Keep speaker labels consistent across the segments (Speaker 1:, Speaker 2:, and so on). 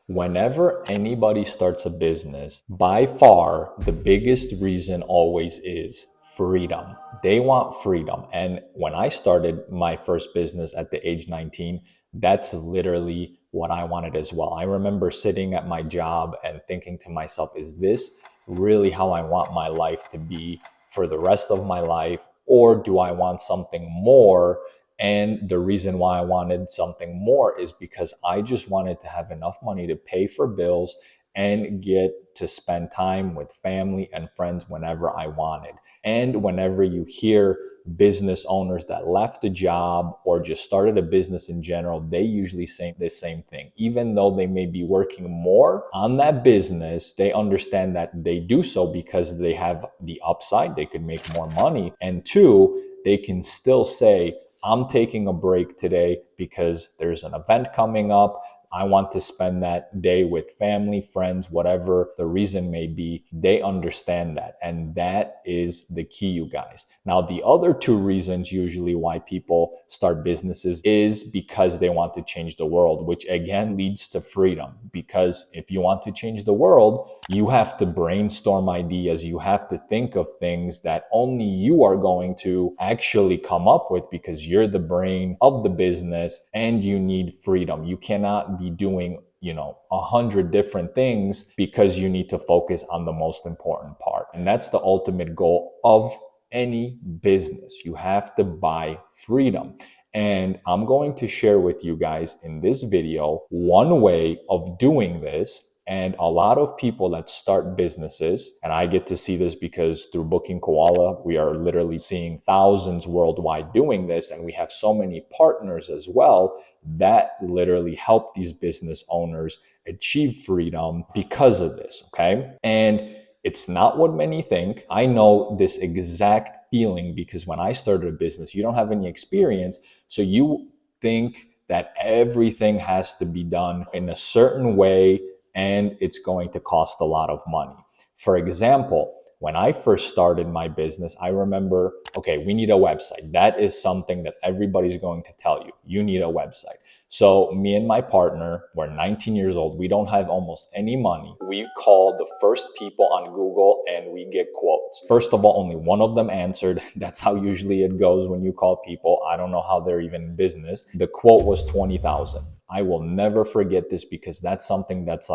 Speaker 1: Whenever anybody starts a business, by far the biggest reason always is freedom. They want freedom. And when I started my first business at the age 19, that's literally what I wanted as well. I remember sitting at my job and thinking to myself, is this really how I want my life to be for the rest of my life? Or do I want something more? And the reason why I wanted something more is because I just wanted to have enough money to pay for bills and get to spend time with family and friends whenever I wanted. And whenever you hear business owners that left a job or just started a business in general, they usually say the same thing. Even though they may be working more on that business, they understand that they do so because they have the upside, they could make more money. And two, they can still say, I'm taking a break today because there's an event coming up. I want to spend that day with family, friends, whatever the reason may be. They understand that. And that is the key, you guys. Now, the other two reasons usually why people start businesses is because they want to change the world, which again leads to freedom. Because if you want to change the world, you have to brainstorm ideas. You have to think of things that only you are going to actually come up with because you're the brain of the business and you need freedom. You cannot be doing 100 different things because you need to focus on the most important part. And that's the ultimate goal of any business. You have to buy freedom. And I'm going to share with you guys in this video one way of doing this. And a lot of people that start businesses, and I get to see this because through Booking Koala, we are literally seeing thousands worldwide doing this. And we have so many partners as well that literally help these business owners achieve freedom because of this, okay? And it's not what many think. I know this exact feeling because when I started a business, you don't have any experience. So you think that everything has to be done in a certain way and it's going to cost a lot of money. For example, when I first started my business, I remember, okay, we need a website. That is something that everybody's going to tell you. You need a website. So me and my partner, we're 19 years old. We don't have almost any money. We call the first people on Google and we get quotes. First of all, only one of them answered. That's how usually it goes when you call people. I don't know how they're even in business. The quote was 20,000. I will never forget this because that's something that's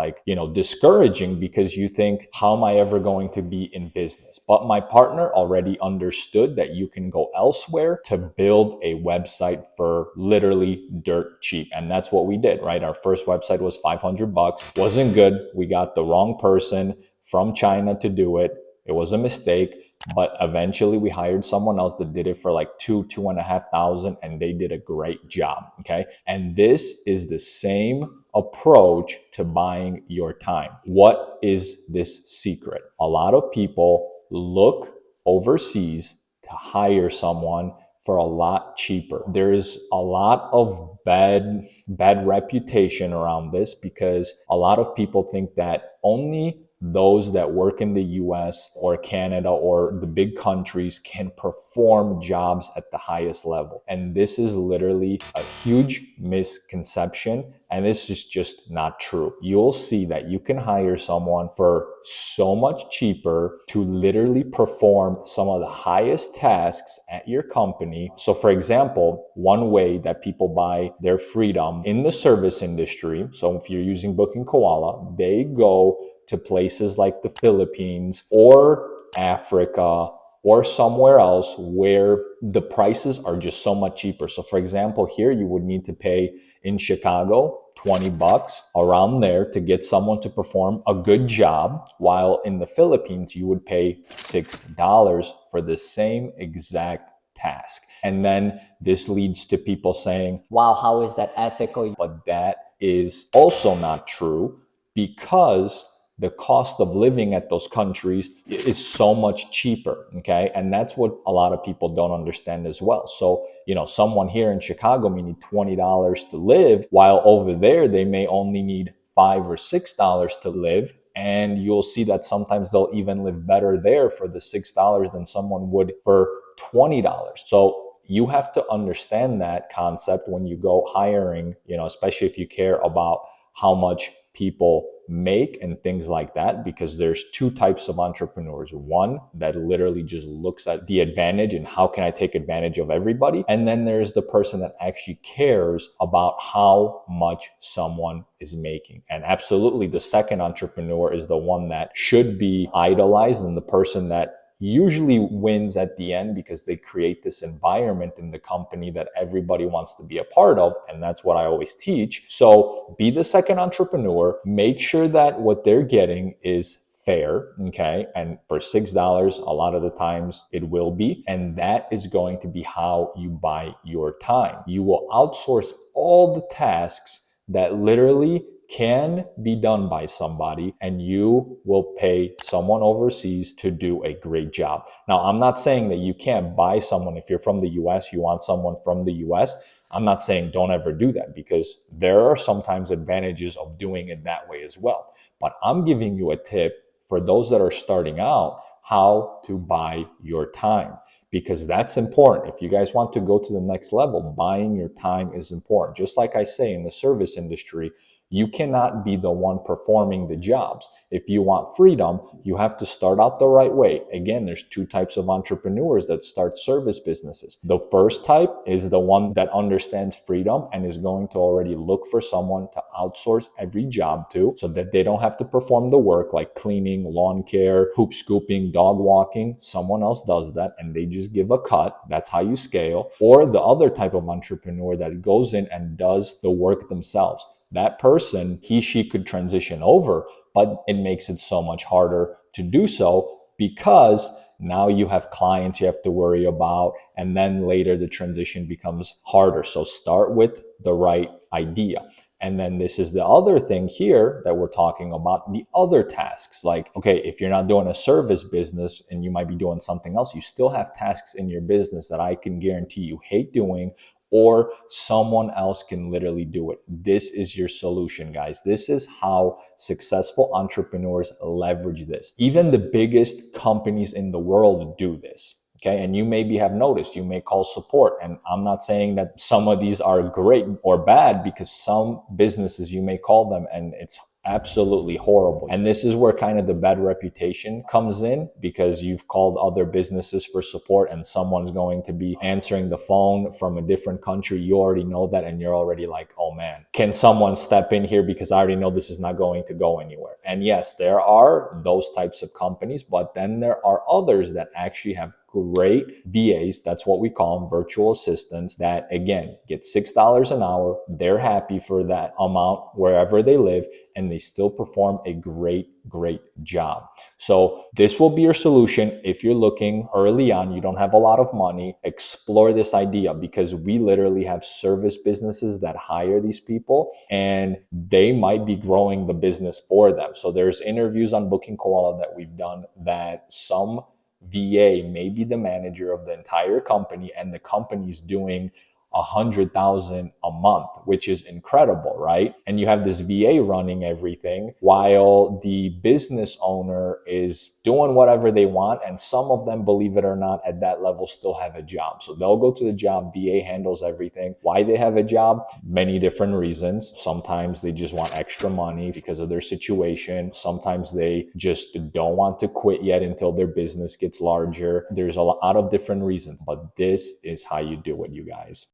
Speaker 1: discouraging because you think, how am I ever going to be in business? But my partner already understood that you can go elsewhere to build a website for literally dirt cheap. And that's what we did, right? Our first website was $500. Wasn't good. We got the wrong person from China to do it. It was a mistake. But eventually we hired someone else that did it for like two and a half thousand, and they did a great job. Okay. And this is the same approach to buying your time. What is this secret? A lot of people look overseas to hire someone for a lot cheaper. There is a lot of bad reputation around this because a lot of people think that only those that work in the US or Canada or the big countries can perform jobs at the highest level. And this is literally a huge misconception. And this is just not true. You'll see that you can hire someone for so much cheaper to literally perform some of the highest tasks at your company. So for example, one way that people buy their freedom in the service industry, so if you're using Booking Koala, they go to places like the Philippines or Africa or somewhere else where the prices are just so much cheaper. So for example, here you would need to pay in Chicago $20 around there to get someone to perform a good job, while in the Philippines you would pay $6 for the same exact task. And then this leads to people saying, wow, how is that ethical? But that is also not true because the cost of living at those countries is so much cheaper, okay? And that's what a lot of people don't understand as well. So, someone here in Chicago may need $20 to live, while over there they may only need $5 or $6 to live. And you'll see that sometimes they'll even live better there for the $6 than someone would for $20. So you have to understand that concept when you go hiring, especially if you care about how much people make and things like that, because there's two types of entrepreneurs. One that literally just looks at the advantage and how can I take advantage of everybody, and then there's the person that actually cares about how much someone is making. And absolutely, the second entrepreneur is the one that should be idolized, and the person that usually wins at the end, because they create this environment in the company that everybody wants to be a part of. And that's what I always teach. So be the second entrepreneur, make sure that what they're getting is fair, okay? And for $6, a lot of the times it will be. And that is going to be how you buy your time. You will outsource all the tasks that literally can be done by somebody, and you will pay someone overseas to do a great job. Now, I'm not saying that you can't buy someone. If you're from the US, you want someone from the US. I'm not saying don't ever do that, because there are sometimes advantages of doing it that way as well. But I'm giving you a tip for those that are starting out, how to buy your time, because that's important. If you guys want to go to the next level, buying your time is important. Just like I say, in the service industry, you cannot be the one performing the jobs. If you want freedom, you have to start out the right way. Again, there's two types of entrepreneurs that start service businesses. The first type is the one that understands freedom and is going to already look for someone to outsource every job to, so that they don't have to perform the work like cleaning, lawn care, hoop scooping, dog walking. Someone else does that and they just give a cut. That's how you scale. Or the other type of entrepreneur that goes in and does the work themselves. That person, she could transition over, but it makes it so much harder to do so, because now you have clients you have to worry about, and then later the transition becomes harder. So start with the right idea. And then this is the other thing here that we're talking about, the other tasks. Like, okay, if you're not doing a service business and you might be doing something else, you still have tasks in your business that I can guarantee you hate doing, or someone else can literally do it. This is your solution, guys. This is how successful entrepreneurs leverage this. Even the biggest companies in the world do this. Okay. And you maybe have noticed, you may call support. And I'm not saying that some of these are great or bad, because some businesses you may call them and it's absolutely horrible. And this is where kind of the bad reputation comes in, because you've called other businesses for support and someone's going to be answering the phone from a different country. You already know that, and you're already like, oh man, can someone step in here, because I already know this is not going to go anywhere. And yes, there are those types of companies, but then there are others that actually have great VAs. That's what we call them, virtual assistants, that again get $6 an hour. They're happy for that amount wherever they live, and they still perform a great job. So this will be your solution. If you're looking early on, you don't have a lot of money, explore this idea, because we literally have service businesses that hire these people and they might be growing the business for them. So there's interviews on Booking Koala that we've done that some VA may be the manager of the entire company, and the company's doing 100,000 a month, which is incredible, right? And you have this VA running everything while the business owner is doing whatever they want. And some of them, believe it or not, at that level still have a job. So they'll go to the job, VA handles everything. Why they have a job? Many different reasons. Sometimes they just want extra money because of their situation. Sometimes they just don't want to quit yet until their business gets larger. There's a lot of different reasons, but this is how you do it, you guys.